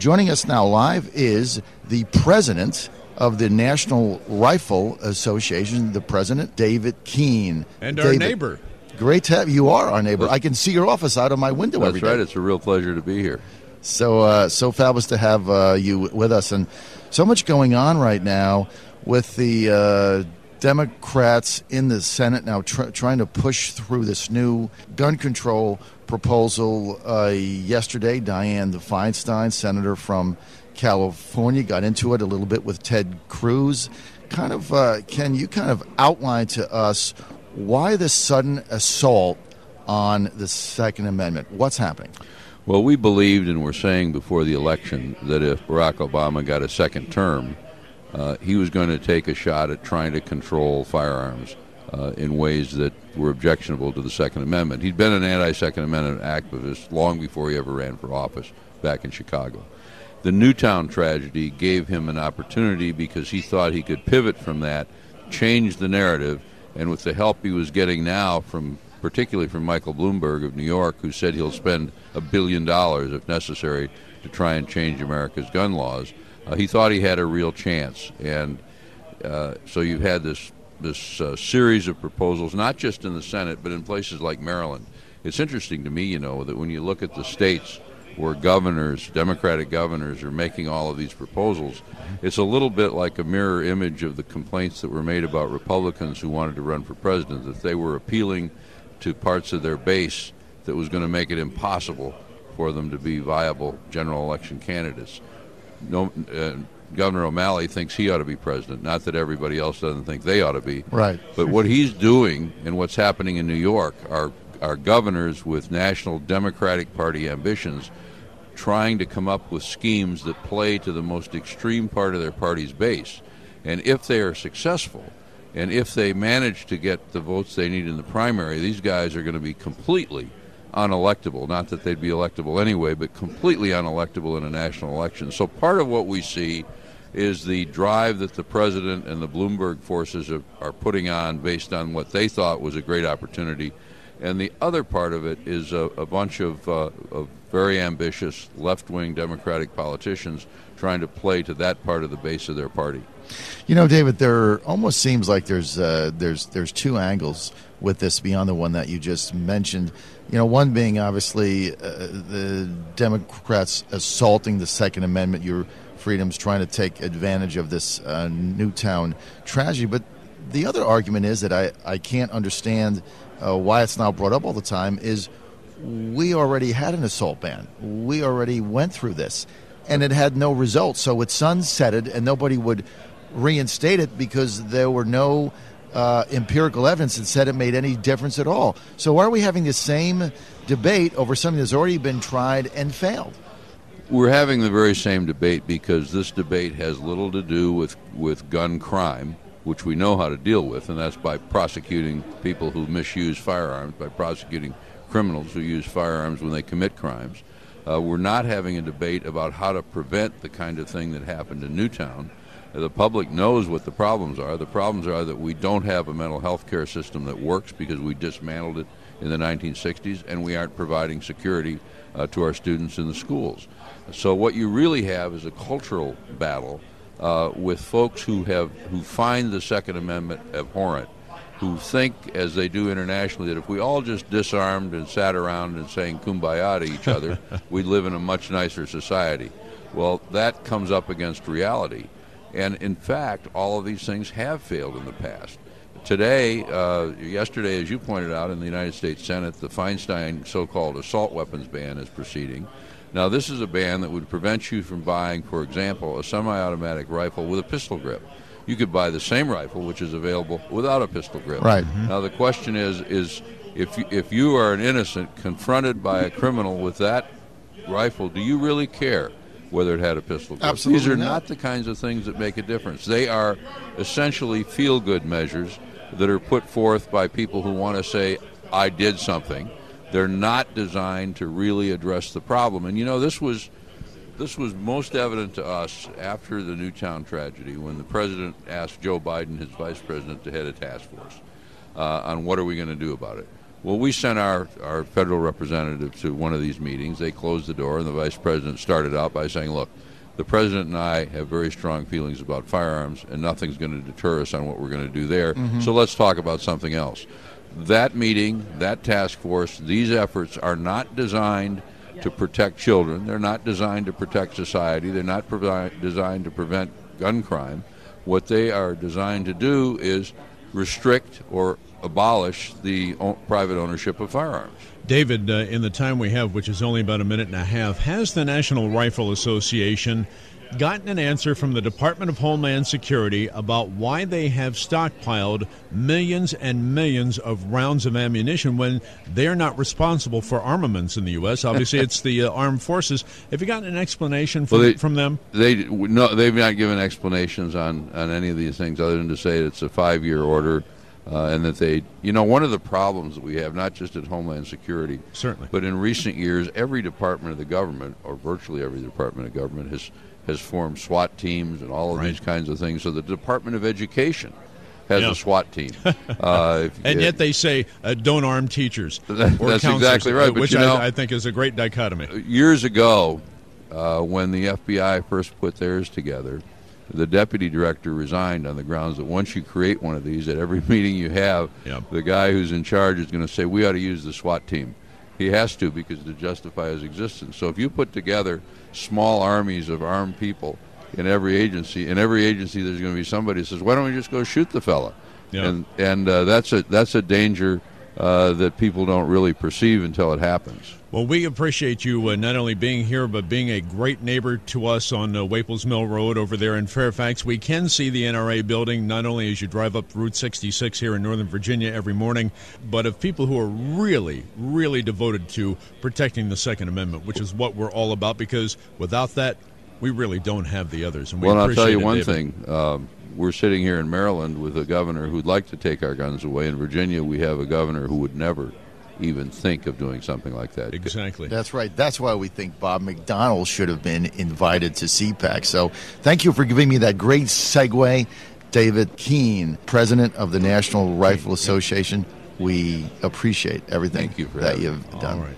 Joining us now live is the president of the National Rifle Association, the president, David Keene. And David, our neighbor. Great to have you. You are our neighbor. I can see your office out of my window every day. That's right. It's a real pleasure to be here. So fabulous to have you with us. And so much going on right now with the Democrats in the Senate now trying to push through this new gun control proposal. Yesterday, Dianne Feinstein, senator from California, got into it a little bit with Ted Cruz. Can you kind of outline to us why this sudden assault on the Second Amendment? What's happening? Well, we believed and were saying before the election that if Barack Obama got a second term, he was going to take a shot at trying to control firearms in ways that were objectionable to the Second Amendment. He'd been an anti-Second Amendment activist long before he ever ran for office back in Chicago. The Newtown tragedy gave him an opportunity because he thought he could pivot from that, change the narrative, and with the help he was getting now particularly from Michael Bloomberg of New York, who said he'll spend $1 billion if necessary to try and change America's gun laws, he thought he had a real chance. And so you've had this series of proposals, not just in the Senate, but in places like Maryland. It's interesting to me, that when you look at the states where governors, Democratic governors, are making all of these proposals, it's a little bit like a mirror image of the complaints that were made about Republicans who wanted to run for president, that they were appealing to parts of their base that was going to make it impossible for them to be viable general election candidates. Governor O'Malley thinks he ought to be president, not that everybody else doesn't think they ought to be. Right. But what he's doing and what's happening in New York are governors with National Democratic Party ambitions trying to come up with schemes that play to the most extreme part of their party's base. And if they are successful, and if they manage to get the votes they need in the primary, these guys are going to be completely unelectable. Not that they'd be electable anyway, but completely unelectable in a national election. So part of what we see is the drive that the president and the Bloomberg forces are putting on based on what they thought was a great opportunity. And the other part of it is a bunch of very ambitious left-wing Democratic politicians trying to play to that part of the base of their party. David, there almost seems like there's two angles with this beyond the one that you just mentioned. One being obviously the Democrats assaulting the Second Amendment, your freedoms, trying to take advantage of this Newtown tragedy. But the other argument is that I can't understand why it's now brought up all the time is we already had an assault ban. We already went through this, and it had no results. So it sunsetted, and nobody would reinstate it because there were no empirical evidence that said it made any difference at all. So why are we having the same debate over something that's already been tried and failed? We're having the very same debate because this debate has little to do with gun crime, which we know how to deal with, and that's by prosecuting people who misuse firearms, by prosecuting criminals who use firearms when they commit crimes. We're not having a debate about how to prevent the kind of thing that happened in Newtown. The public knows what the problems are. The problems are that we don't have a mental health care system that works because we dismantled it in the 1960s, and we aren't providing security to our students in the schools. So what you really have is a cultural battle with folks who find the Second Amendment abhorrent, who think, as they do internationally, that if we all just disarmed and sat around and sang kumbaya to each other, we'd live in a much nicer society. Well, that comes up against reality. And in fact, all of these things have failed in the past. Today, yesterday, as you pointed out, in the United States Senate, the Feinstein so-called assault weapons ban is proceeding. Now, this is a ban that would prevent you from buying, for example, a semi-automatic rifle with a pistol grip. You could buy the same rifle, which is available without a pistol grip. Right. Now, the question is if you are an innocent confronted by a criminal with that rifle, do you really care whether it had a pistol grip? Absolutely These are not. not the kinds of things that make a difference. They are essentially feel-good measures that are put forth by people who want to say, I did something. They're not designed to really address the problem. And, this was most evident to us after the Newtown tragedy when the president asked Joe Biden, his vice president, to head a task force on what are we going to do about it. Well, we sent our federal representative to one of these meetings. They closed the door, and the vice president started out by saying, look, the president and I have very strong feelings about firearms, and nothing's going to deter us on what we're going to do there. So let's talk about something else. That meeting, that task force, these efforts are not designed to protect children. They're not designed to protect society. They're not designed to prevent gun crime. What they are designed to do is restrict or abolish the private ownership of firearms. David, in the time we have, which is only about a minute and a half, has the National Rifle Association gotten an answer from the Department of Homeland Security about why they have stockpiled millions and millions of rounds of ammunition when they're not responsible for armaments in the U.S.? Obviously, it's the armed forces. Have you gotten an explanation from them? They've not given explanations on any of these things other than to say it's a 5-year order. And that they, one of the problems that we have, not just at Homeland Security, certainly, but in recent years, every department of the government, or virtually every department of government, has formed SWAT teams and all of these kinds of things. So the Department of Education has a SWAT team. And yet they say, don't arm teachers or That's exactly right. But which I think is a great dichotomy. Years ago, when the FBI first put theirs together, the deputy director resigned on the grounds that once you create one of these, at every meeting you have, the guy who's in charge is going to say, we ought to use the SWAT team. He has to, because to justify his existence. So if you put together small armies of armed people in every agency there's going to be somebody who says, why don't we just go shoot the fella? And that's a danger that people don't really perceive until it happens. Well, we appreciate you not only being here, but being a great neighbor to us on Waples Mill Road over there in Fairfax. We can see the NRA building not only as you drive up Route 66 here in Northern Virginia every morning, but of people who are really, really devoted to protecting the Second Amendment, which is what we're all about, because without that, we really don't have the others. And well, I'll tell you one thing. We're sitting here in Maryland with a governor who'd like to take our guns away. In Virginia, we have a governor who would never even think of doing something like that. Exactly. That's right. That's why we think Bob McDonnell should have been invited to Cpac. So thank you for giving me that great segue. David Keene, president of the National Rifle Association. We appreciate everything that you've done. All right.